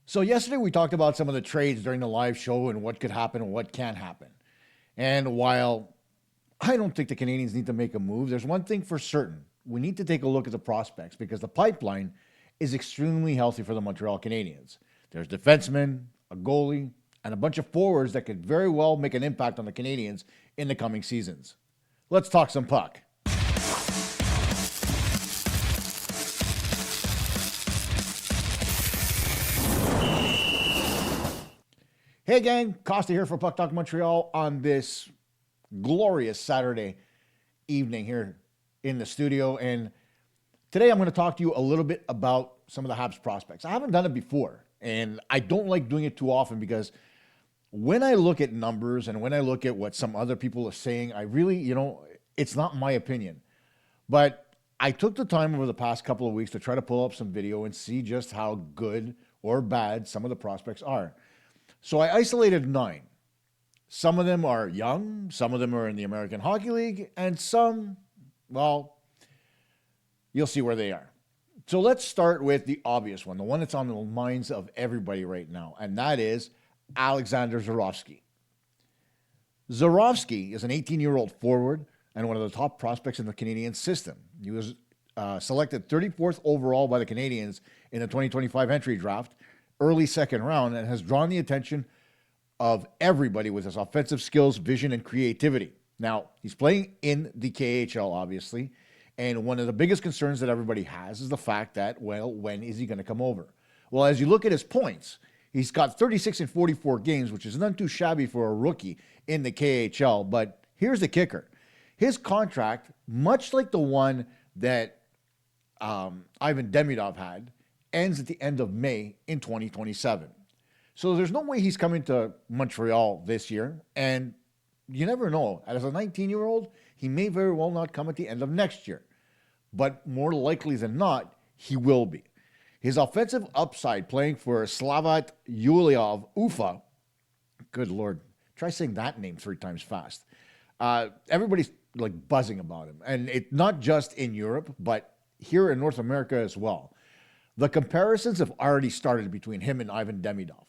So yesterday we talked about some of the trades during the live show and what could happen and what can happen. And while I don't think the Canadians need to make a move, there's one thing for certain. We need to take a look at the prospects because the pipeline is extremely healthy for the Montreal Canadiens. There's defensemen, a goalie, and a bunch of forwards that could very well make an impact on the Canadians in the coming seasons. Let's talk some puck. Hey gang, Kosta here for PuckTalk Montreal on this glorious Saturday evening here in the studio. And today I'm going to talk to you a little bit about some of the Habs prospects. I haven't done it before, and I don't like doing it too often because when I look at numbers and when I look at what some other people are saying, I really, it's not my opinion. But I took the time over the past couple of weeks to try to pull up some video and see just how good or bad some of the prospects are. So I isolated 9. Some of them are young, some of them are in the American Hockey League, and some, well, you'll see where they are. So let's start with the obvious one, the one that's on the minds of everybody right now, and that is Alexander Zharovksy. Zharovksy is an 18-year-old forward and one of the top prospects in the Canadian system. He was selected 34th overall by the Canadians in the 2025 entry draft, early second round, and has drawn the attention of everybody with his offensive skills, vision, and creativity. Now, he's playing in the KHL, obviously, and one of the biggest concerns that everybody has is the fact that, well, when is he going to come over? Well, as you look at his points, he's got 36 in 44 games, which is not too shabby for a rookie in the KHL, but here's the kicker. His contract, much like the one that Ivan Demidov had, ends at the end of May in 2027. So there's no way he's coming to Montreal this year. And you never know. As a 19-year-old, he may very well not come at the end of next year. But more likely than not, he will be. His offensive upside playing for Slavat Yuliov Ufa, good Lord, try saying that name 3 times fast. Everybody's like buzzing about him. And it not just in Europe, but here in North America as well. The comparisons have already started between him and Ivan Demidov.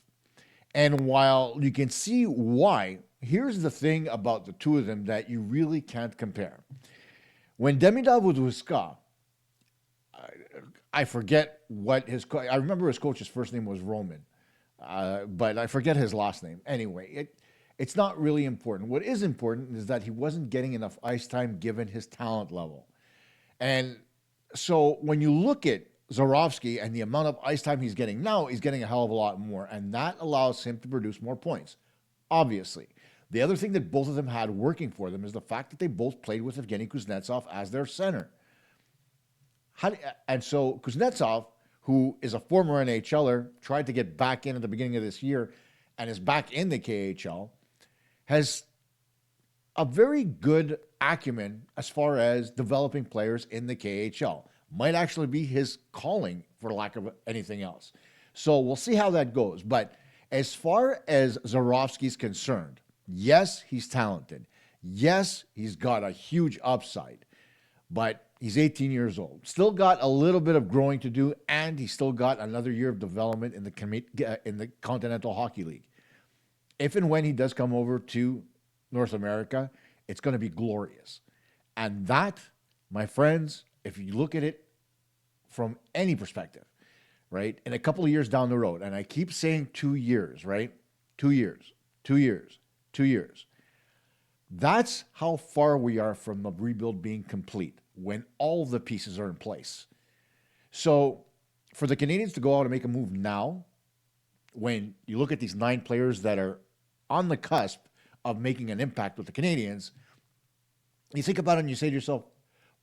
And while you can see why, here's the thing about the two of them that you really can't compare. When Demidov was with SKA, I forget what I remember his coach's first name was Roman, but I forget his last name. Anyway, it's not really important. What is important is that he wasn't getting enough ice time given his talent level. And so when you look at Zharovksy and the amount of ice time he's getting now, he's getting a hell of a lot more, and that allows him to produce more points, obviously. The other thing that both of them had working for them is the fact that they both played with Evgeny Kuznetsov as their center. And so Kuznetsov, who is a former NHLer, tried to get back in at the beginning of this year and is back in the KHL, has a very good acumen as far as developing players in the KHL. Might actually be his calling, for lack of anything else. So we'll see how that goes. But as far as Zharovsky's concerned, yes, he's talented. Yes, he's got a huge upside. But he's 18 years old. Still got a little bit of growing to do, and he's still got another year of development in the Continental Hockey League. If and when he does come over to North America, it's going to be glorious. And that, my friends, if you look at it from any perspective, right, in a couple of years down the road, and I keep saying 2 years, right? 2 years, 2 years, 2 years. That's how far we are from the rebuild being complete when all the pieces are in place. So for the Canadians to go out and make a move now, when you look at these 9 players that are on the cusp of making an impact with the Canadians, you think about it and you say to yourself,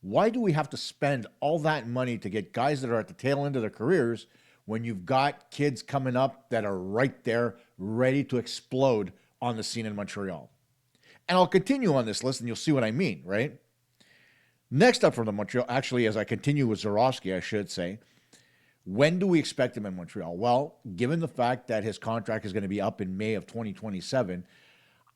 why do we have to spend all that money to get guys that are at the tail end of their careers when you've got kids coming up that are right there ready to explode on the scene in Montreal? And I'll continue on this list and you'll see what I mean, right? Next up from the Montreal, actually, as I continue with Zharovksy, I should say, when do we expect him in Montreal? Well, given the fact that his contract is going to be up in May of 2027,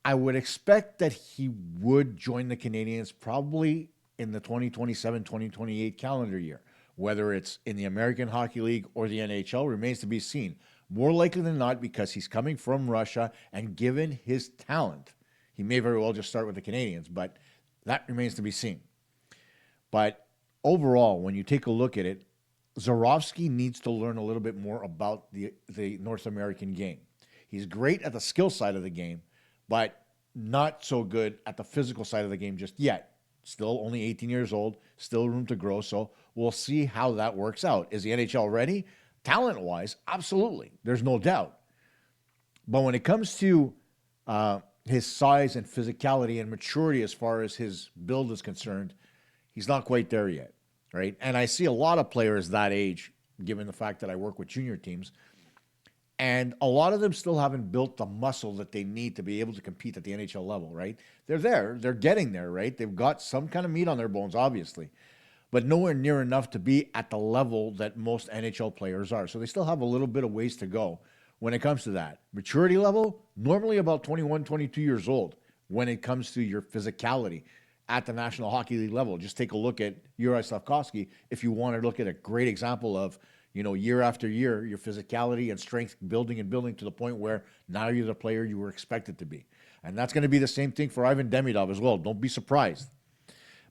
I would expect that he would join the Canadiens probably in the 2027-2028 calendar year. Whether it's in the American Hockey League or the NHL remains to be seen. More likely than not, because he's coming from Russia, and given his talent, he may very well just start with the Canadiens, but that remains to be seen. But overall, when you take a look at it, Zharovksy needs to learn a little bit more about the North American game. He's great at the skill side of the game, but not so good at the physical side of the game just yet. Still only 18 years old, still room to grow, so we'll see how that works out. Is the NHL ready? Talent-wise, absolutely. There's no doubt. But when it comes to his size and physicality and maturity as far as his build is concerned, he's not quite there yet, right? And I see a lot of players that age, given the fact that I work with junior teams, and a lot of them still haven't built the muscle that they need to be able to compete at the NHL level, right? They're there. They're getting there, right? They've got some kind of meat on their bones, obviously, but nowhere near enough to be at the level that most NHL players are. So they still have a little bit of ways to go when it comes to that. Maturity level, normally about 21, 22 years old when it comes to your physicality at the National Hockey League level. Just take a look at Juraj Slafkovsky if you want to look at a great example of, year after year, your physicality and strength building to the point where now you're the player you were expected to be. And that's going to be the same thing for Ivan Demidov as well. Don't be surprised.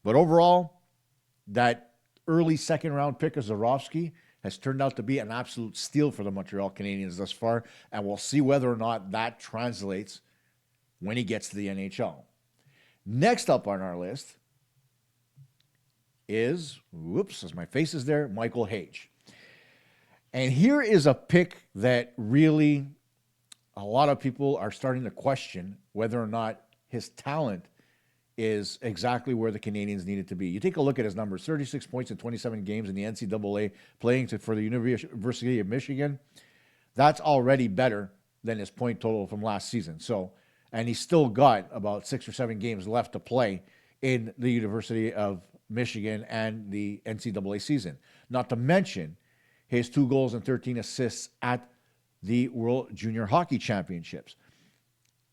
But overall, that early second-round pick of Zharovksy has turned out to be an absolute steal for the Montreal Canadiens thus far, and we'll see whether or not that translates when he gets to the NHL. Next up on our list is, as my face is there, Michael Hage. And here is a pick that really a lot of people are starting to question whether or not his talent is exactly where the Canadiens need it to be. You take a look at his numbers, 36 points in 27 games in the NCAA, playing for the University of Michigan. That's already better than his point total from last season. So, and he's still got about 6 or 7 games left to play in the University of Michigan and the NCAA season. Not to mention his 2 goals and 13 assists at the World Junior Hockey Championships.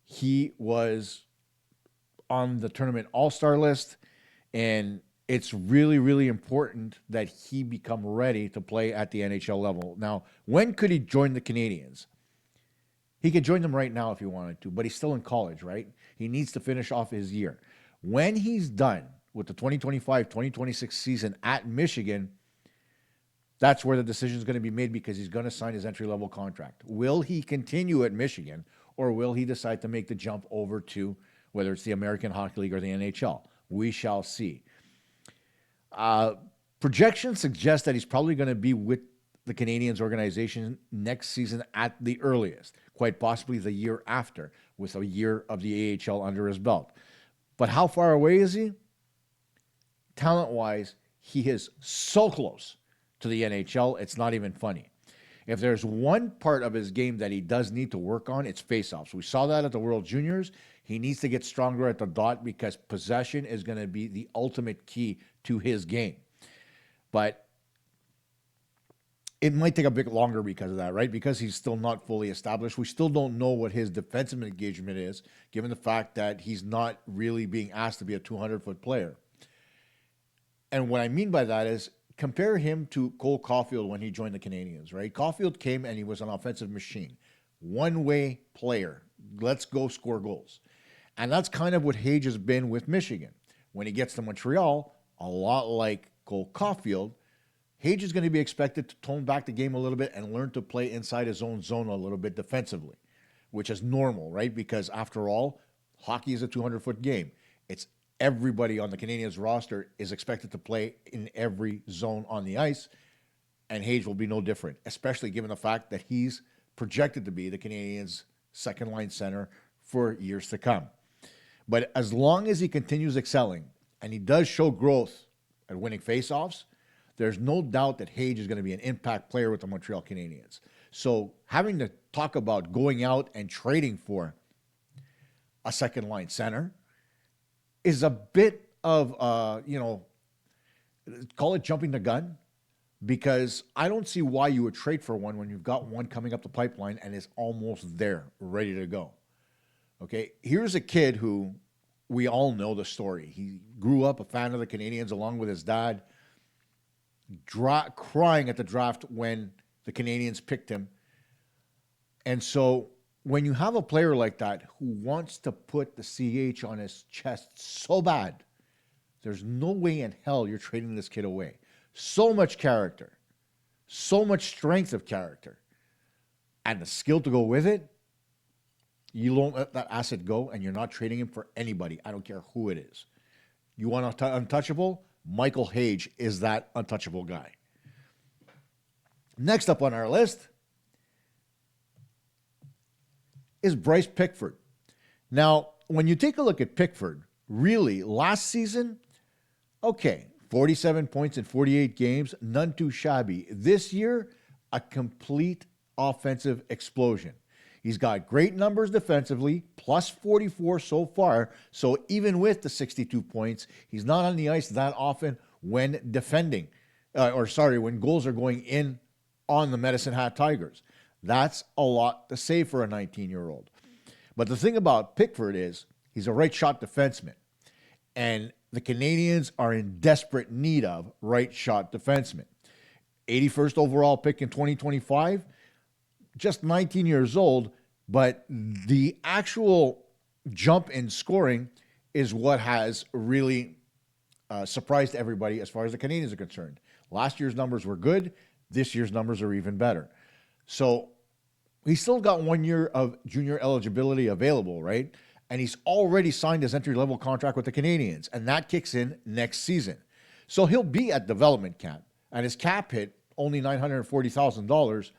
He was on the tournament all-star list, and it's really, really important that he become ready to play at the NHL level. Now, when could he join the Canadiens? He could join them right now if he wanted to, but he's still in college, right? He needs to finish off his year. When he's done with the 2025-2026 season at Michigan, that's where the decision is going to be made, because he's going to sign his entry-level contract. Will he continue at Michigan, or will he decide to make the jump over to whether it's the American Hockey League or the NHL? We shall see. Projections suggest that he's probably going to be with the Canadiens organization next season at the earliest, quite possibly the year after, with a year of the AHL under his belt. But how far away is he? Talent-wise, he is so close to the NHL, it's not even funny. If there's one part of his game that he does need to work on, it's faceoffs. We saw that at the World Juniors. He needs to get stronger at the dot, because possession is going to be the ultimate key to his game. But it might take a bit longer because of that, right? Because he's still not fully established. We still don't know what his defensive engagement is, given the fact that he's not really being asked to be a 200-foot player. And what I mean by that is, compare him to Cole Caulfield when he joined the Canadiens, right? Caulfield came and he was an offensive machine. One-way player. Let's go score goals. And that's kind of what Hage has been with Michigan. When he gets to Montreal, a lot like Cole Caulfield, Hage is going to be expected to tone back the game a little bit and learn to play inside his own zone a little bit defensively, which is normal, right? Because after all, hockey is a 200-foot game. It's everybody on the Canadiens roster is expected to play in every zone on the ice, and Hage will be no different, especially given the fact that he's projected to be the Canadiens' second-line center for years to come. But as long as he continues excelling, and he does show growth at winning faceoffs, there's no doubt that Hage is going to be an impact player with the Montreal Canadiens. So having to talk about going out and trading for a second-line center is a bit of, call it jumping the gun, because I don't see why you would trade for one when you've got one coming up the pipeline and is almost there, ready to go. Okay, here's a kid who we all know the story. He grew up a fan of the Canadiens along with his dad, crying at the draft when the Canadiens picked him And so when you have a player like that who wants to put the CH on his chest so bad, there's no way in hell you're trading this kid away. So much character, so much strength of character, and the skill to go with it. You don't let that asset go, and you're not trading him for anybody. I don't care who it is. You want untouchable? Michael Hage is that untouchable guy. Next up on our list is Bryce Pickford. Now, when you take a look at Pickford, really, last season, okay, 47 points in 48 games, none too shabby. This year, a complete offensive explosion. He's got great numbers defensively, plus 44 so far. So even with the 62 points, he's not on the ice that often when defending, when goals are going in on the Medicine Hat Tigers. That's a lot to say for a 19-year-old. But the thing about Pickford is he's a right shot defenseman. And the Canadiens are in desperate need of right shot defensemen. 81st overall pick in 2025, just 19 years old, but the actual jump in scoring is what has really surprised everybody as far as the Canadiens are concerned. Last year's numbers were good. This year's numbers are even better. So he's still got 1 year of junior eligibility available, right? And he's already signed his entry-level contract with the Canadiens, and that kicks in next season. So he'll be at development camp, and his cap hit only $940,000.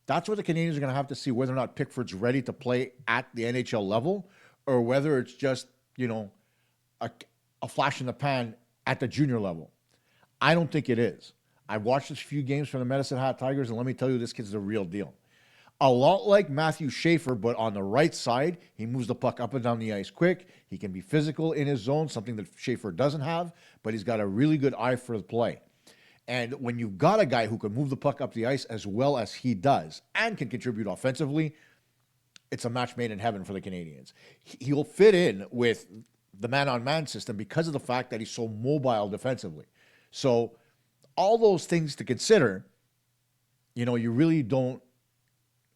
That's what the Canadiens are going to have to see, whether or not Pickford's ready to play at the NHL level, or whether it's just, a flash in the pan at the junior level. I don't think it is. I've watched a few games from the Medicine Hat Tigers, and let me tell you, this kid's the real deal. A lot like Matthew Schaefer, but on the right side, he moves the puck up and down the ice quick. He can be physical in his zone, something that Schaefer doesn't have, but he's got a really good eye for the play. And when you've got a guy who can move the puck up the ice as well as he does and can contribute offensively, it's a match made in heaven for the Canadiens. He'll fit in with the man-on-man system because of the fact that he's so mobile defensively. So all those things to consider, you really don't.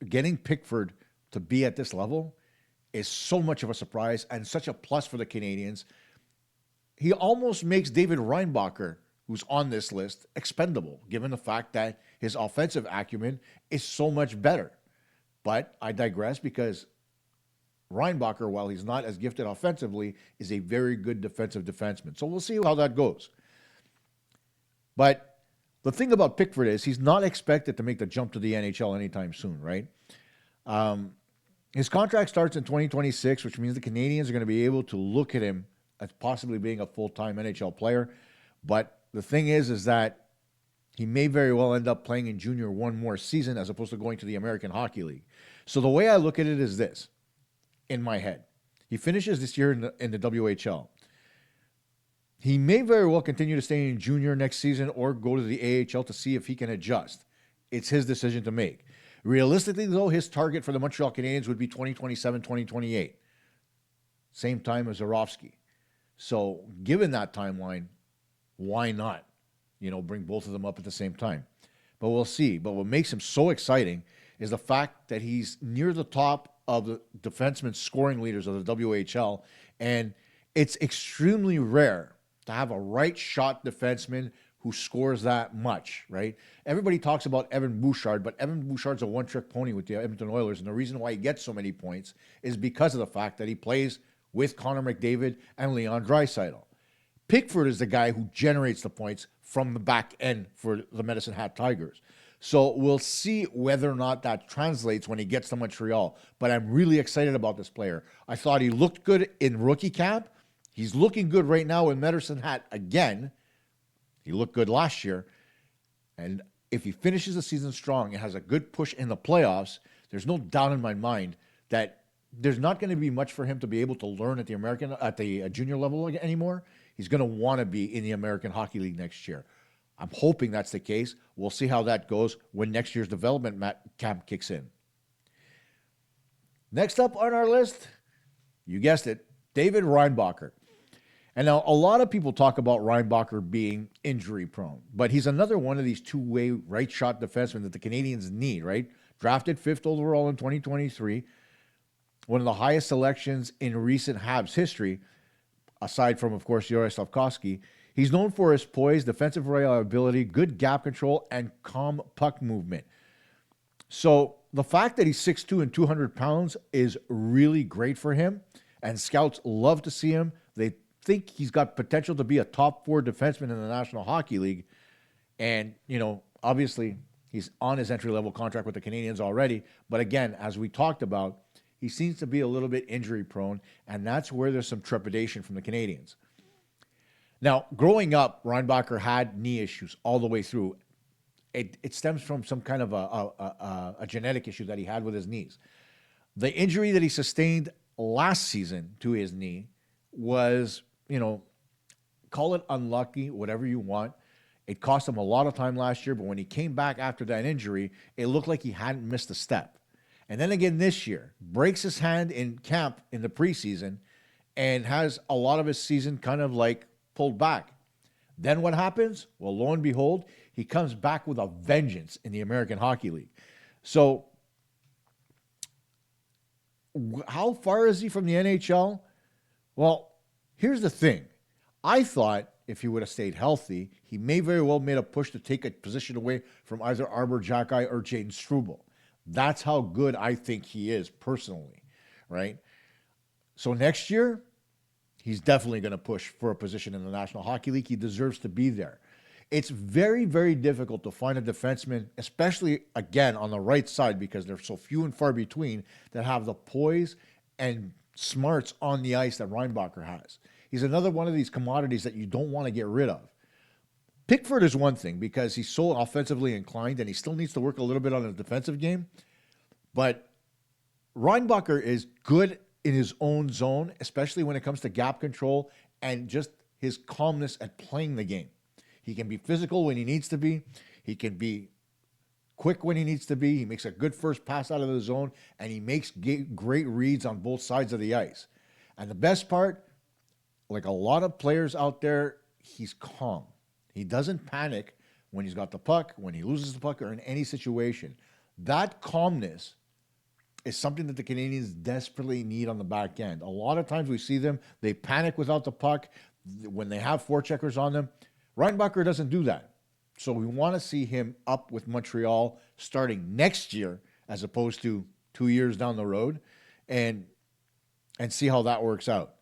Getting Pickford to be at this level is so much of a surprise and such a plus for the Canadiens. He almost makes David Reinbacher, who's on this list, expendable, given the fact that his offensive acumen is so much better. But I digress, because Reinbacher, while he's not as gifted offensively, is a very good defensive defenseman. So we'll see how that goes. But the thing about Pickford is he's not expected to make the jump to the NHL anytime soon, right? His contract starts in 2026, which means the Canadiens are going to be able to look at him as possibly being a full-time NHL player. But the thing is that he may very well end up playing in junior one more season as opposed to going to the American Hockey League. So the way I look at it is this, in my head. He finishes this year in the WHL. He may very well continue to stay in junior next season or go to the AHL to see if he can adjust. It's his decision to make. Realistically, though, his target for the Montreal Canadiens would be 2027, 2028. Same time as Zharovksy. So given that timeline, why not, bring both of them up at the same time? But we'll see. But what makes him so exciting is the fact that he's near the top of the defenseman scoring leaders of the WHL. And it's extremely rare to have a right shot defenseman who scores that much, right? Everybody talks about Evan Bouchard, but Evan Bouchard's a one-trick pony with the Edmonton Oilers, and the reason why he gets so many points is because of the fact that he plays with Connor McDavid and Leon Draisaitl. Pickford is the guy who generates the points from the back end for the Medicine Hat Tigers. So we'll see whether or not that translates when he gets to Montreal, but I'm really excited about this player. I thought he looked good in rookie camp. He's looking good right now in Medicine Hat again. He looked good last year. And if he finishes the season strong and has a good push in the playoffs, there's no doubt in my mind that there's not going to be much for him to be able to learn at the junior level anymore. He's going to want to be in the American Hockey League next year. I'm hoping that's the case. We'll see how that goes when next year's development camp kicks in. Next up on our list, you guessed it, David Reinbacher. And now a lot of people talk about Reinbacher being injury prone, but he's another one of these two-way right shot defensemen that the Canadiens need, right? drafted 5th overall in 2023, one of the highest selections in recent Habs history, aside from, of course, Zharovksy. He's known for his poise, defensive reliability, good gap control, and calm puck movement. So the fact that he's 6'2" and 200 pounds is really great for him, and scouts love to see him. They think he's got potential to be a top 4 defenseman in the National Hockey League. And, obviously, he's on his entry-level contract with the Canadiens already. But again, as we talked about, he seems to be a little bit injury-prone, and that's where there's some trepidation from the Canadiens. Now, growing up, Reinbacher had knee issues all the way through. It stems from some kind of a genetic issue that he had with his knees. The injury that he sustained last season to his knee was, call it unlucky, whatever you want. It cost him a lot of time last year, but when he came back after that injury, it looked like he hadn't missed a step. And then again this year, breaks his hand in camp in the preseason and has a lot of his season kind of like pulled back. Then what happens? Well, lo and behold, he comes back with a vengeance in the American Hockey League. So how far is he from the NHL? Well, here's the thing. I thought if he would have stayed healthy, he may very well made a push to take a position away from either Xhekaj or Jaden Struble. That's how good I think he is personally, right? So next year, he's definitely going to push for a position in the National Hockey League. He deserves to be there. It's very, very difficult to find a defenseman, especially, again, on the right side, because they're so few and far between, that have the poise and smarts on the ice that Reinbacher has. He's another one of these commodities that you don't want to get rid of. Pickford is one thing because he's so offensively inclined and he still needs to work a little bit on his defensive game. But Reinbacher is good in his own zone, especially when it comes to gap control and just his calmness at playing the game. He can be physical when he needs to be. He can be quick when he needs to be. He makes a good first pass out of the zone, and he makes great reads on both sides of the ice. And the best part, like a lot of players out there, he's calm. He doesn't panic when he's got the puck, when he loses the puck, or in any situation. That calmness is something that the Canadiens desperately need on the back end. A lot of times we see them, they panic without the puck when they have forecheckers on them. Reinbacher doesn't do that. So we want to see him up with Montreal starting next year as opposed to 2 years down the road and see how that works out.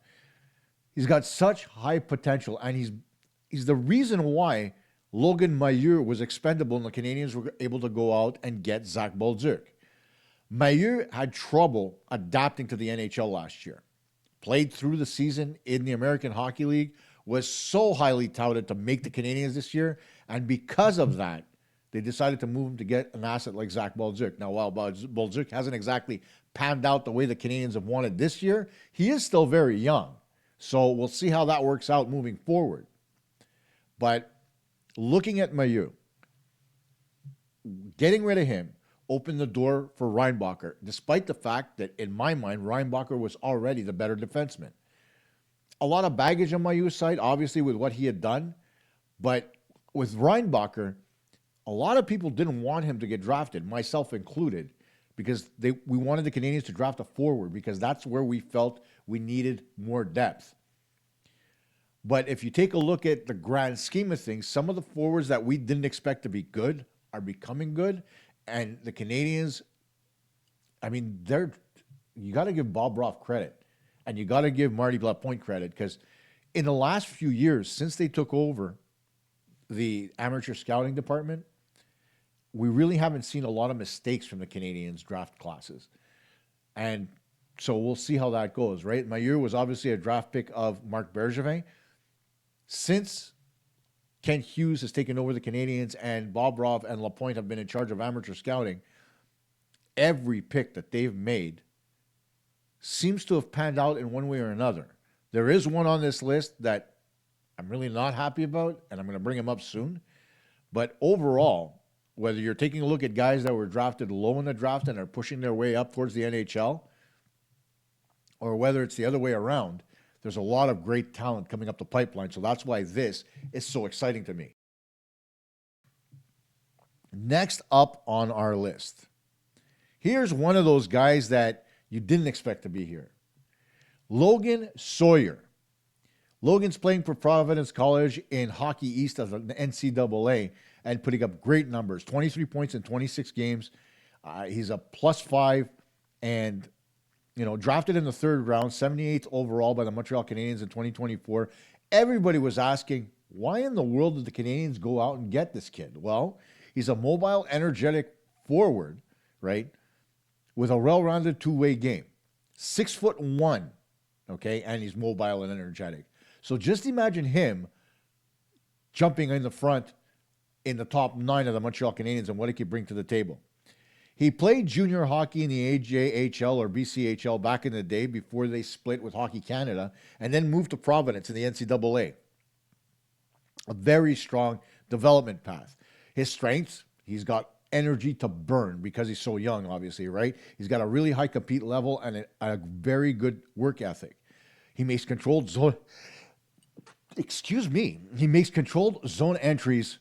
He's got such high potential, and he's the reason why Logan Sawyer was expendable and the Canadiens were able to go out and get Zach Bolduc. Sawyer had trouble adapting to the NHL last year. Played through the season in the American Hockey League, was so highly touted to make the Canadiens this year, and because of that, they decided to move him to get an asset like Zach Bolduc. Now, while Bolduc hasn't exactly panned out the way the Canadiens have wanted this year, he is still very young. So we'll see how that works out moving forward. But looking at Sawyer, getting rid of him opened the door for Reinbacher, despite the fact that, in my mind, Reinbacher was already the better defenseman. A lot of baggage on Mayur's side, obviously, with what he had done. But with Reinbacher, a lot of people didn't want him to get drafted, myself included, because we wanted the Canadiens to draft a forward because that's where we felt we needed more depth. But if you take a look at the grand scheme of things, some of the forwards that we didn't expect to be good are becoming good. And the Canadiens, you got to give Bob Roth credit. And you got to give Marty Lapointe credit because in the last few years, since they took over the amateur scouting department, we really haven't seen a lot of mistakes from the Canadiens draft classes. And so we'll see how that goes, right? Sawyer was obviously a draft pick of Marc Bergevin. Since Kent Hughes has taken over the Canadiens and Bob Roth and Lapointe have been in charge of amateur scouting, every pick that they've made seems to have panned out in one way or another. There is one on this list that I'm really not happy about, and I'm going to bring him up soon. But overall, whether you're taking a look at guys that were drafted low in the draft and are pushing their way up towards the NHL, or whether it's the other way around, there's a lot of great talent coming up the pipeline. So that's why this is so exciting to me. Next up on our list, Here's one of those guys that you didn't expect to be here. Logan Sawyer. Logan's playing for Providence College in Hockey East of the NCAA and putting up great numbers, 23 points in 26 games. He's a +5 and, drafted in the third round, 78th overall by the Montreal Canadiens in 2024. Everybody was asking, why in the world did the Canadiens go out and get this kid? Well, he's a mobile, energetic forward, right, with a well-rounded two-way game. 6'1", okay, and he's mobile and energetic. So just imagine him jumping in the front in the top 9 of the Montreal Canadiens and what he could bring to the table. He played junior hockey in the AJHL or BCHL back in the day before they split with Hockey Canada and then moved to Providence in the NCAA. A very strong development path. His strengths, he's got energy to burn because he's so young, obviously, right? He's got a really high compete level and a very good work ethic. He makes controlled zone... He makes controlled zone entries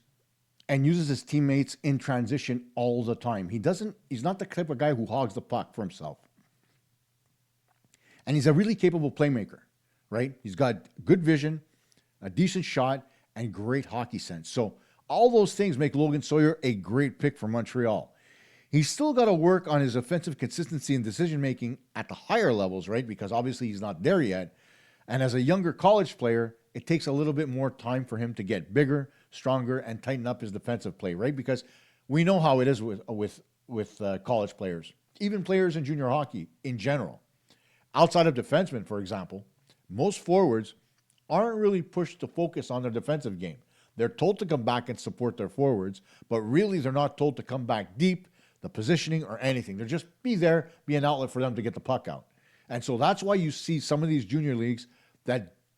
and uses his teammates in transition all the time. He's not the type of guy who hogs the puck for himself. And he's a really capable playmaker, right? He's got good vision, a decent shot, and great hockey sense. So all those things make Logan Sawyer a great pick for Montreal. He's still got to work on his offensive consistency and decision-making at the higher levels, right? Because obviously he's not there yet. And as a younger college player, it takes a little bit more time for him to get bigger, stronger, and tighten up his defensive play, right? Because we know how it is with college players, even players in junior hockey in general. Outside of defensemen, for example, most forwards aren't really pushed to focus on their defensive game. They're told to come back and support their forwards, but really they're not told to come back deep, the positioning, or anything. They're just be there, be an outlet for them to get the puck out. And so that's why you see some of these junior leagues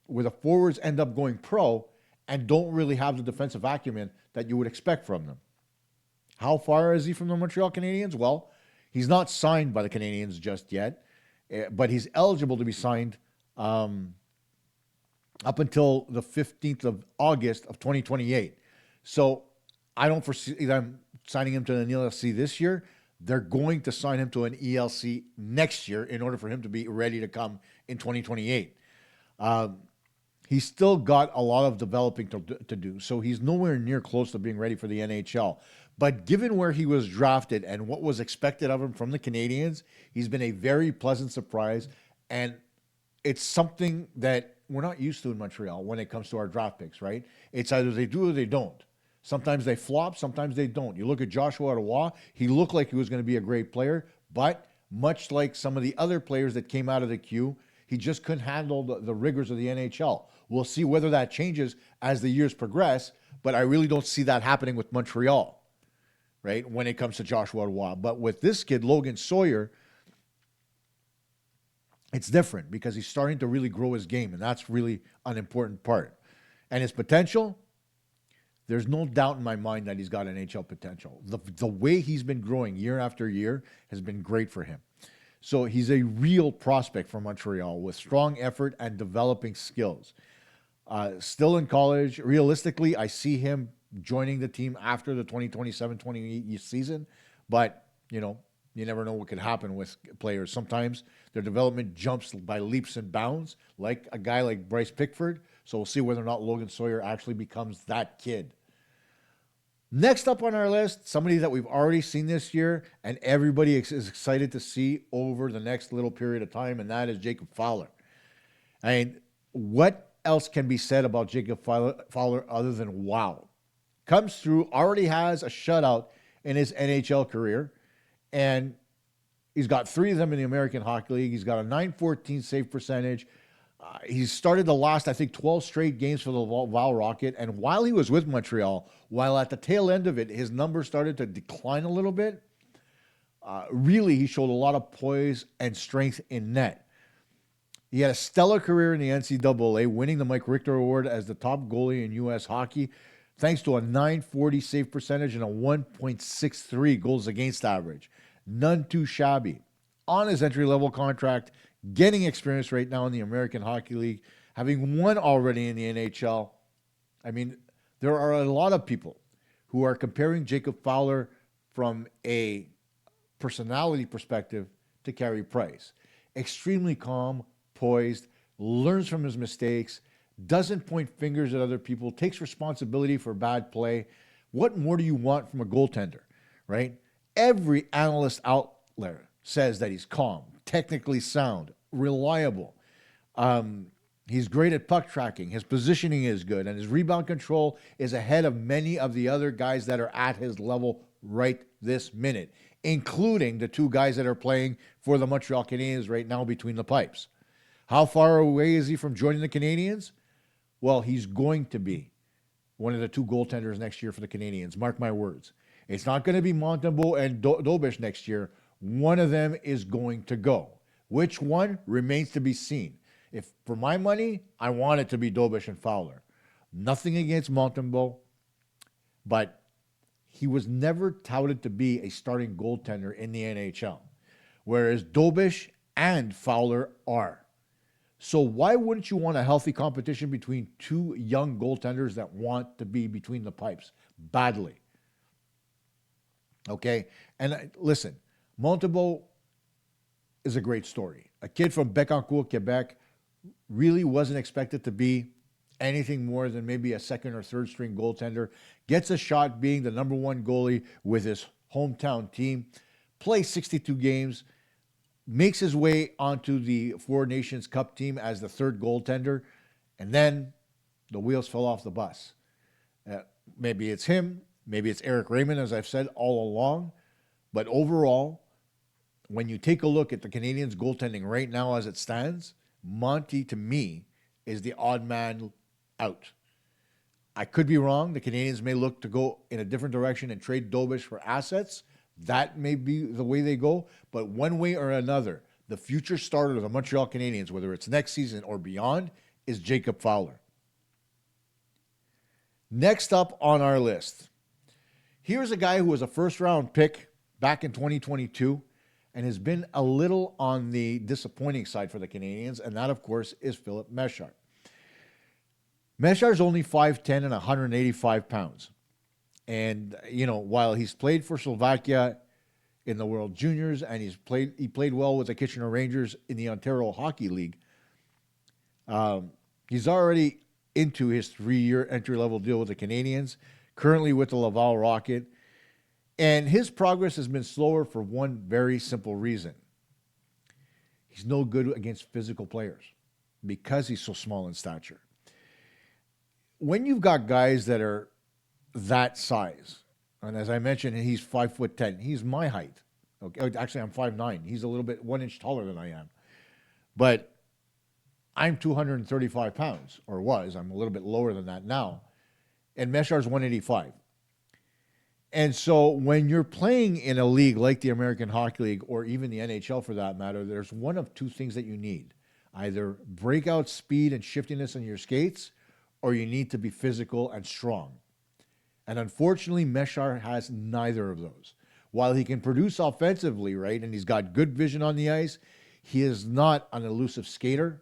where the forwards end up going pro and don't really have the defensive acumen that you would expect from them. How far is he from the Montreal Canadiens? Well, he's not signed by the Canadiens just yet, but he's eligible to be signed up until the 15th of August of 2028. So I don't foresee them signing him to an ELC this year. They're going to sign him to an ELC next year in order for him to be ready to come in 2028. He's still got a lot of developing to do, so he's nowhere near close to being ready for the NHL. But given where he was drafted and what was expected of him from the Canadiens, he's been a very pleasant surprise, and it's something that we're not used to in Montreal when it comes to our draft picks, right? It's either they do or they don't. Sometimes they flop, sometimes they don't. You look at Joshua Ottawa, he looked like he was going to be a great player, but much like some of the other players that came out of the queue, he just couldn't handle the rigors of the NHL. We'll see whether that changes as the years progress, but I really don't see that happening with Montreal, right, when it comes to Joshua Ottawa. But with this kid, Logan Sawyer, it's different because he's starting to really grow his game, and that's really an important part. And his potential, there's no doubt in my mind that he's got NHL potential. The way he's been growing year after year has been great for him. So he's a real prospect for Montreal with strong effort and developing skills. Still in college, realistically, I see him joining the team after the 2027-28 season. But, you never know what could happen with players. Sometimes their development jumps by leaps and bounds, like a guy like Bryce Pickford. So we'll see whether or not Logan Sawyer actually becomes that kid. Next up on our list, somebody that we've already seen this year and everybody is excited to see over the next little period of time, and that is Jacob Fowler. And what else can be said about Jacob Fowler other than wow? Comes through, already has a shutout in his NHL career, and he's got 3 of them in the American Hockey League. He's got a .914 save percentage. He's started the last, 12 straight games for the Val Rocket. And while he was with Montreal, while at the tail end of it, his numbers started to decline a little bit, really he showed a lot of poise and strength in net. He had a stellar career in the NCAA, winning the Mike Richter Award as the top goalie in U.S. hockey, thanks to a .940 save percentage and a 1.63 goals against average. None too shabby. On his entry-level contract, getting experience right now in the American Hockey League, having won already in the NHL. I mean, there are a lot of people who are comparing Jacob Fowler from a personality perspective to Carey Price. Extremely calm, poised, learns from his mistakes, doesn't point fingers at other people, takes responsibility for bad play. What more do you want from a goaltender, right? Every analyst out there says that he's calm, technically sound, reliable. He's great at puck tracking. His positioning is good, and his rebound control is ahead of many of the other guys that are at his level right this minute, including the two guys that are playing for the Montreal Canadiens right now between the pipes. How far away is he from joining the Canadiens? Well, he's going to be one of the two goaltenders next year for the Canadiens. Mark my words. It's not going to be Montembeault and Dobish next year. One of them is going to go. Which one remains to be seen. If for my money, I want it to be Dobish and Fowler. Nothing against Montembeault, but he was never touted to be a starting goaltender in the NHL, whereas Dobish and Fowler are. So why wouldn't you want a healthy competition between two young goaltenders that want to be between the pipes badly? Okay, and listen, Montembeault is a great story. A kid from Bécancour, Quebec, really wasn't expected to be anything more than maybe a second or third string goaltender. Gets a shot being the number one goalie with his hometown team. Plays 62 games. Makes his way onto the Four Nations Cup team as the third goaltender. And then the wheels fell off the bus. Maybe it's him. Maybe it's Eric Raymond, as I've said all along. But overall, when you take a look at the Canadiens' goaltending right now as it stands, Monty, to me, is the odd man out. I could be wrong. The Canadiens may look to go in a different direction and trade Dobish for assets. That may be the way they go. But one way or another, the future starter of the Montreal Canadiens, whether it's next season or beyond, is Jacob Fowler. Next up on our list, here's a guy who was a first-round pick back in 2022 and has been a little on the disappointing side for the Canadiens, and that, of course, is Filip Mesar. Mesar's only 5'10 and 185 pounds. And, while he's played for Slovakia in the World Juniors and he played well with the Kitchener Rangers in the Ontario Hockey League, he's already into his 3-year entry-level deal with the Canadiens, currently with the Laval Rocket. And his progress has been slower for one very simple reason. He's no good against physical players because he's so small in stature. When you've got guys that are that size, and as I mentioned, he's 5'10", he's my height. Okay, actually, I'm 5'9". He's a little bit 1 inch taller than I am. But I'm 235 pounds, or was. I'm a little bit lower than that now. And Mesar's 185. And so when you're playing in a league like the American Hockey League, or even the NHL for that matter, there's one of two things that you need. Either breakout speed and shiftiness on your skates, or you need to be physical and strong. And unfortunately, Mesar has neither of those. While he can produce offensively, right, and he's got good vision on the ice, he is not an elusive skater,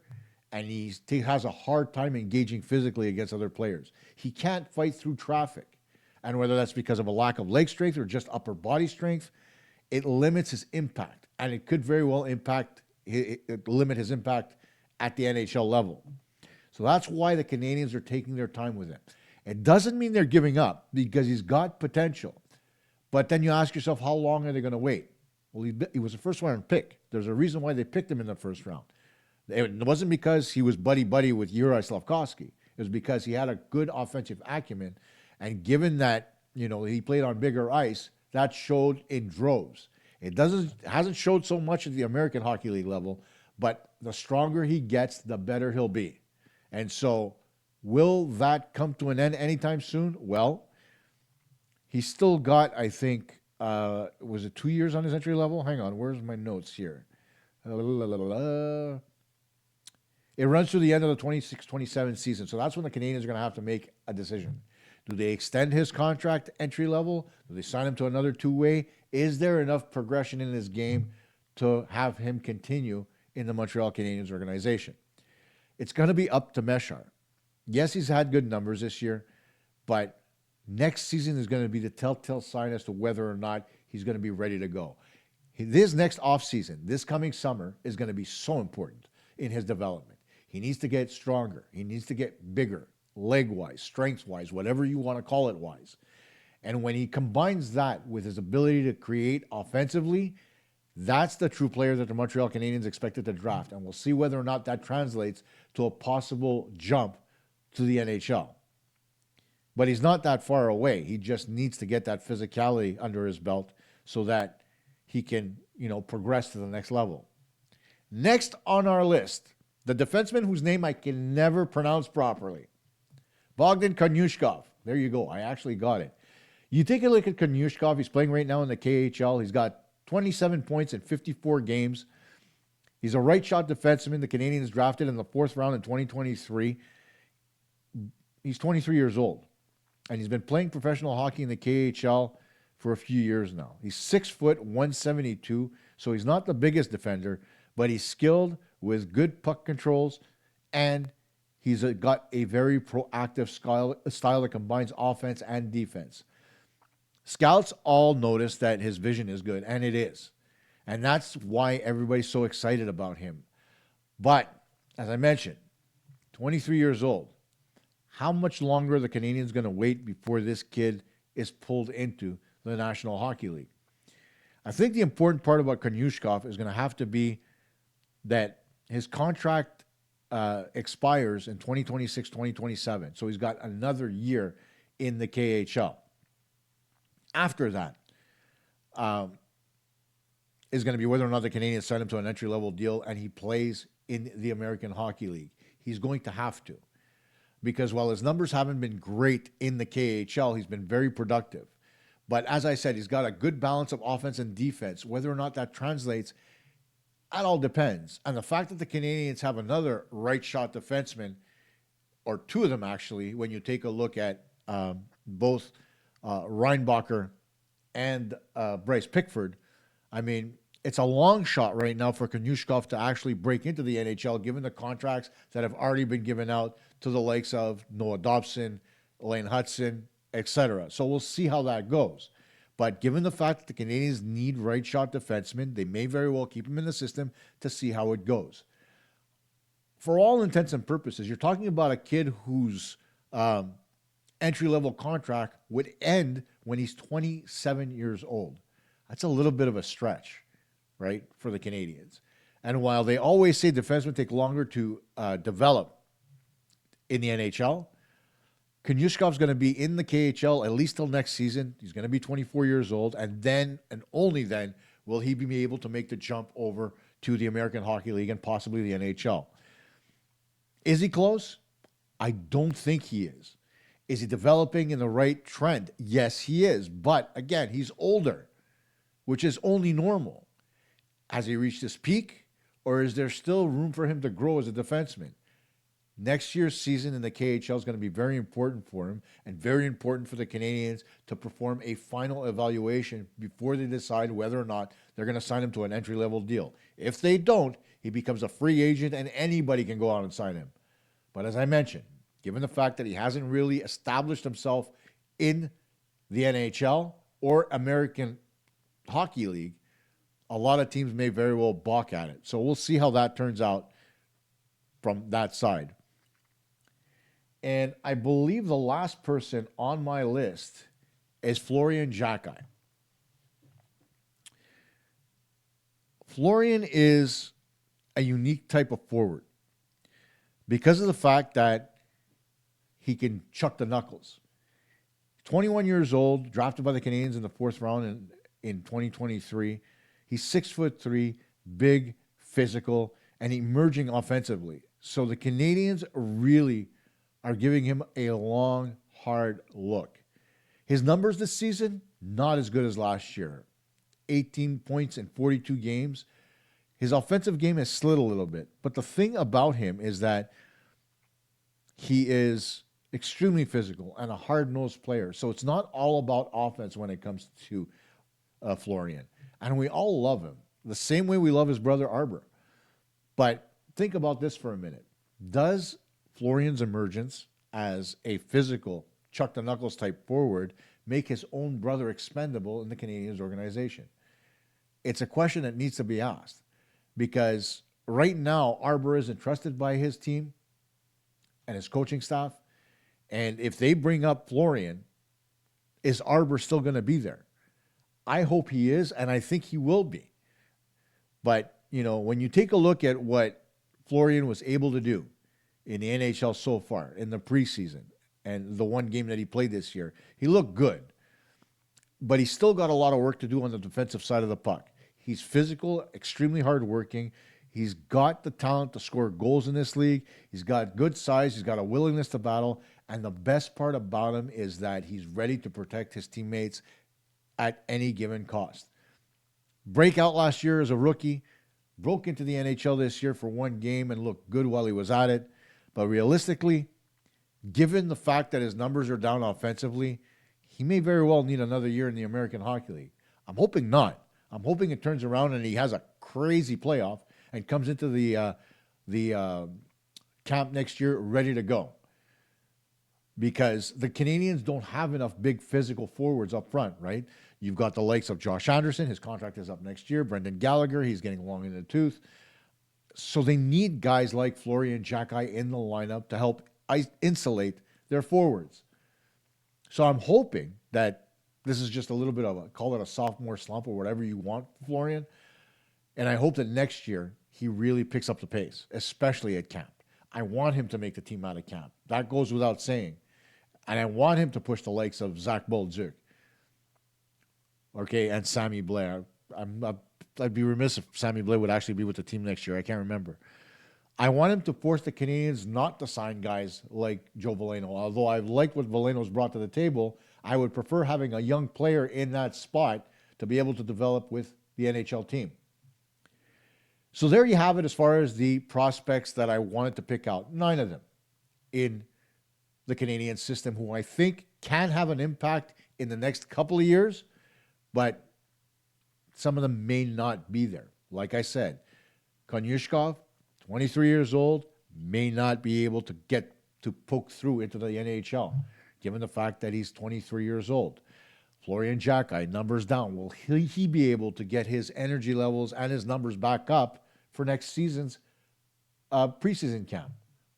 and he has a hard time engaging physically against other players. He can't fight through traffic. And whether that's because of a lack of leg strength or just upper body strength, it limits his impact. And it could very well limit his impact at the NHL level. So that's why the Canadiens are taking their time with him. It doesn't mean they're giving up because he's got potential. But then you ask yourself, how long are they going to wait? Well, he was a first-round pick. There's a reason why they picked him in the first round. It wasn't because he was buddy-buddy with Juraj Slafkovsky. It was because he had a good offensive acumen. And given that, he played on bigger ice, that showed in droves. It hasn't showed so much at the American Hockey League level, but the stronger he gets, the better he'll be. And so, will that come to an end anytime soon? Well, he's still got, I think, was it 2 years on his entry level? Hang on, where's my notes here? It runs through the end of the 26-27 season. So that's when the Canadiens are going to have to make a decision. Do they extend his contract entry level? Do they sign him to another two-way? Is there enough progression in his game to have him continue in the Montreal Canadiens organization? It's going to be up to Mesar. Yes, he's had good numbers this year, but next season is going to be the telltale sign as to whether or not he's going to be ready to go. This next offseason, this coming summer, is going to be so important in his development. He needs to get stronger. He needs to get bigger, leg-wise, strength-wise, whatever you want to call it wise. And when he combines that with his ability to create offensively, that's the true player that the Montreal Canadiens expected to draft. And we'll see whether or not that translates to a possible jump to the NHL. But he's not that far away. He just needs to get that physicality under his belt so that he can, progress to the next level. Next on our list, the defenseman whose name I can never pronounce properly, Bogdan Konyushkov. There you go. I actually got it. You take a look at Konyushkov. He's playing right now in the KHL. He's got 27 points in 54 games. He's a right shot defenseman. The Canadiens drafted in the 4th round in 2023. He's 23 years old, and he's been playing professional hockey in the KHL for a few years now. He's 6 foot, 172, so he's not the biggest defender, but he's skilled with good puck controls, and he's got a very proactive style that combines offense and defense. Scouts all notice that his vision is good, and it is. And that's why everybody's so excited about him. But, as I mentioned, 23 years old. How much longer are the Canadiens going to wait before this kid is pulled into the National Hockey League? I think the important part about Konyushkov is going to have to be that his contract expires in 2026, 2027. So he's got another year in the KHL. After that is going to be whether or not the Canadiens sign him to an entry-level deal and he plays in the American Hockey League. He's going to have to, because while his numbers haven't been great in the KHL, he's been very productive. But as I said, he's got a good balance of offense and defense. Whether or not that translates, that all depends. And the fact that the Canadiens have another right-shot defenseman, or two of them actually, when you take a look at both Reinbacher and Bryce Pickford, I mean, it's a long shot right now for Konyushkov to actually break into the NHL, given the contracts that have already been given out to the likes of Noah Dobson, Elaine Hudson, etc. So we'll see how that goes. But given the fact that the Canadiens need right-shot defensemen, they may very well keep him in the system to see how it goes. For all intents and purposes, you're talking about a kid whose entry-level contract would end when he's 27 years old. That's a little bit of a stretch, right, for the Canadiens. And while they always say defensemen take longer to develop in the NHL, Konyushkov's going to be in the KHL at least till next season. He's going to be 24 years old, and then and only then will he be able to make the jump over to the American Hockey League and possibly the NHL. Is he close? I don't think he is. Is he developing in the right trend? Yes, he is. But again, he's older, which is only normal. Has he reached his peak, or is there still room for him to grow as a defenseman? Next year's season in the KHL is going to be very important for him and very important for the Canadiens to perform a final evaluation before they decide whether or not they're going to sign him to an entry-level deal. If they don't, he becomes a free agent and anybody can go out and sign him. But as I mentioned, given the fact that he hasn't really established himself in the NHL or American Hockey League, a lot of teams may very well balk at it. So we'll see how that turns out from that side. And I believe the last person on my list is Florian Xhekaj. Florian is a unique type of forward because of the fact that he can chuck the knuckles. 21 years old, drafted by the Canadiens in the 4th round in 2023. He's 6'3", big, physical, and emerging offensively. So the Canadiens really are giving him a long, hard look. His numbers this season, not as good as last year. 18 points in 42 games. His offensive game has slid a little bit. But the thing about him is that he is extremely physical and a hard-nosed player. So it's not all about offense when it comes to Florian. And we all love him, the same way we love his brother Arbor. But think about this for a minute. Does Florian's emergence as a physical chuck-the-knuckles type forward make his own brother expendable in the Canadiens organization? it's a question that needs to be asked because right now, Arbor isn't trusted by his team and his coaching staff. And if they bring up Florian, is Arbor still going to be there? I hope he is, and I think he will be. But, when you take a look at what Florian was able to do in the NHL so far, in the preseason, and the one game that he played this year, he looked good. But he's still got a lot of work to do on the defensive side of the puck. He's physical, extremely hardworking. He's got the talent to score goals in this league. He's got good size. He's got a willingness to battle. And the best part about him is that he's ready to protect his teammates at any given cost. Breakout last year as a rookie. Broke into the NHL this year for one game and looked good while he was at it. But realistically, given the fact that his numbers are down offensively, he may very well need another year in the American Hockey League. I'm hoping not. I'm hoping it turns around and he has a crazy playoff and comes into the camp next year ready to go. Because the Canadiens don't have enough big physical forwards up front, right? You've got the likes of Josh Anderson. His contract is up next year. Brendan Gallagher, he's getting long in the tooth. So they need guys like Florian Xhekaj in the lineup to help insulate their forwards. So I'm hoping that this is just a little bit of call it a sophomore slump or whatever you want, Florian. And I hope that next year he really picks up the pace, especially at camp. I want him to make the team out of camp. That goes without saying. And I want him to push the likes of Zach Bolduc, and Sammy Blair. I'd be remiss if Sammy Blair would actually be with the team next year. I can't remember. I want him to force the Canadiens not to sign guys like Joe Veleno. Although I like what Veleno's brought to the table, I would prefer having a young player in that spot to be able to develop with the NHL team. So there you have it as far as the prospects that I wanted to pick out. 9 of them in the Canadian system who I think can have an impact in the next couple of years, but some of them may not be there. Like I said, Konyushkov, 23 years old, may not be able to get to poke through into the NHL, given the fact that he's 23 years old. Florian Xhekaj, numbers down. Will he be able to get his energy levels and his numbers back up for next season's preseason camp?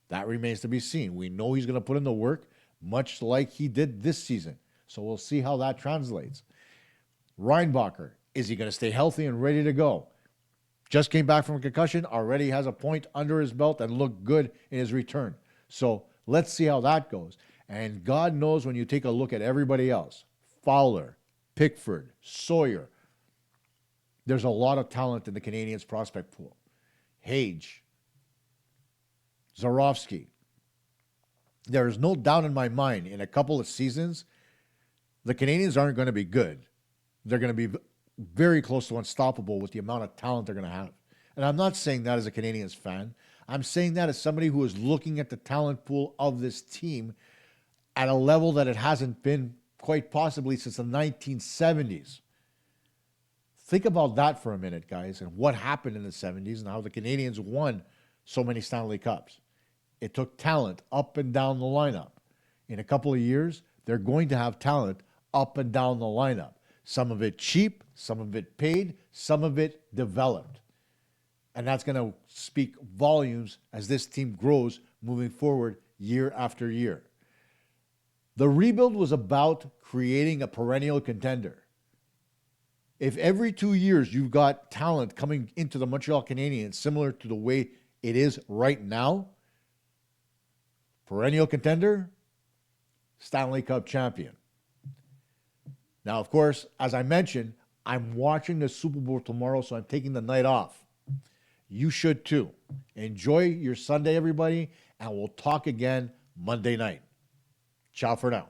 That remains to be seen. We know he's going to put in the work, much like he did this season. So we'll see how that translates. Reinbacher, is he going to stay healthy and ready to go? Just came back from a concussion, already has a point under his belt and looked good in his return. So let's see how that goes. And God knows when you take a look at everybody else, Fowler, Pickford, Sawyer, there's a lot of talent in the Canadiens prospect pool. Hage, Zharovksy. There is no doubt in my mind in a couple of seasons, the Canadiens aren't going to be good. They're going to be very close to unstoppable with the amount of talent they're going to have. And I'm not saying that as a Canadiens fan. I'm saying that as somebody who is looking at the talent pool of this team at a level that it hasn't been quite possibly since the 1970s. Think about that for a minute, guys, and what happened in the 70s and how the Canadiens won so many Stanley Cups. It took talent up and down the lineup. In a couple of years, they're going to have talent up and down the lineup. Some of it cheap, some of it paid, some of it developed. And that's going to speak volumes as this team grows moving forward year after year. The rebuild was about creating a perennial contender. If every 2 years you've got talent coming into the Montreal Canadiens similar to the way it is right now, perennial contender, Stanley Cup champion. Now, of course, as I mentioned, I'm watching the Super Bowl tomorrow, so I'm taking the night off. You should too. Enjoy your Sunday, everybody, and we'll talk again Monday night. Ciao for now.